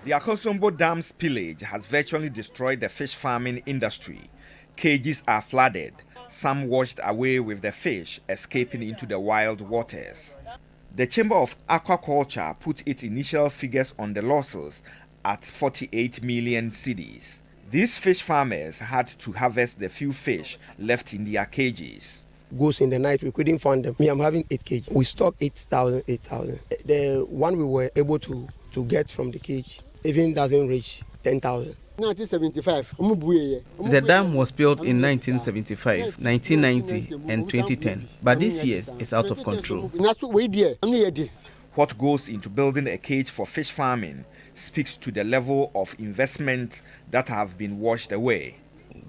The Akosombo Dam Spillage has virtually destroyed the fish farming industry. Cages are flooded, some washed away with the fish escaping into the wild waters. The Chamber of Aquaculture put its initial figures on the losses at 48 million cedis. These fish farmers had to harvest the few fish left in their cages. Goes in the night, we couldn't find them. I'm having 8 cages. We stock 8,000. The one we were able to get from the cage even doesn't reach 10,000. 1975. The dam was built in 1975, 1990 and 2010, but this year it's out of control. What goes into building a cage for fish farming speaks to the level of investment that have been washed away.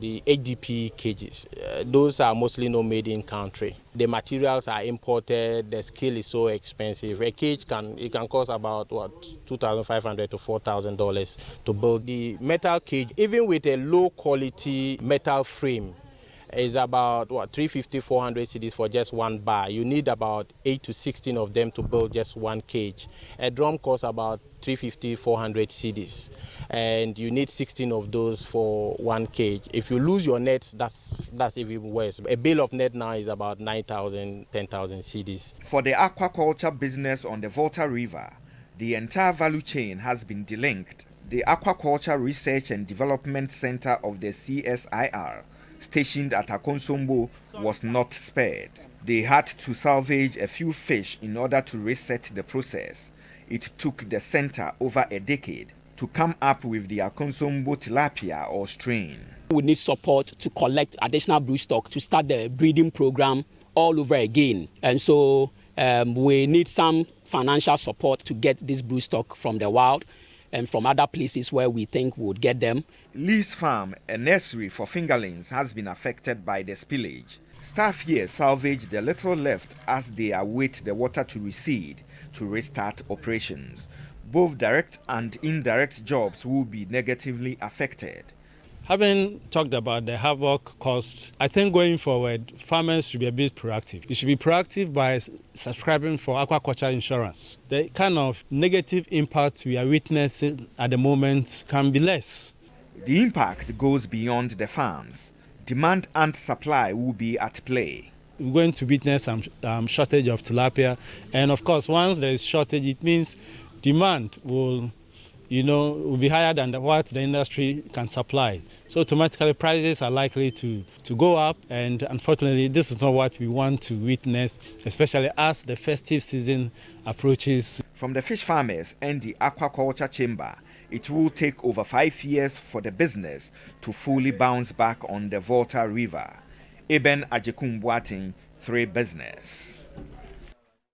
The HDP cages, those are mostly not made in country. The materials are imported, the scale is so expensive. A cage can cost about $2,500 to $4,000 to build. The metal cage, even with a low quality metal frame, is about 350, 400 cedis for just one bar. You need about 8 to 16 of them to build just one cage. A drum costs about 350, 400 cedis, and you need 16 of those for one cage. If you lose your nets, that's even worse. A bale of net now is about 9,000, 10,000 cedis. For the aquaculture business on the Volta River, the entire value chain has been delinked. The Aquaculture Research and Development Center of the CSIR, stationed at Akosombo, was not spared. They had to salvage a few fish in order to reset the process. It took the center over a decade to come up with the Akosombo tilapia or strain. We need support to collect additional broodstock to start the breeding program all over again. And so we need some financial support to get this broodstock from the wild and from other places where we think we would get them. Lee's Farm, a nursery for fingerlings, has been affected by the spillage. Staff here salvage the little left as they await the water to recede to restart operations. Both direct and indirect jobs will be negatively affected. Having talked about the havoc caused, I think going forward, farmers should be a bit proactive. You should be proactive by subscribing for aquaculture insurance. The kind of negative impact we are witnessing at the moment can be less. The impact goes beyond the farms. Demand and supply will be at play. We're going to witness some shortage of tilapia. And of course, once there is shortage, it means demand will be higher than what the industry can supply. So automatically prices are likely to go up, and unfortunately this is not what we want to witness, especially as the festive season approaches. From the fish farmers and the aquaculture chamber, it will take over 5 years for the business to fully bounce back on the Volta River. Eben Ajekumbuating, 3 Business.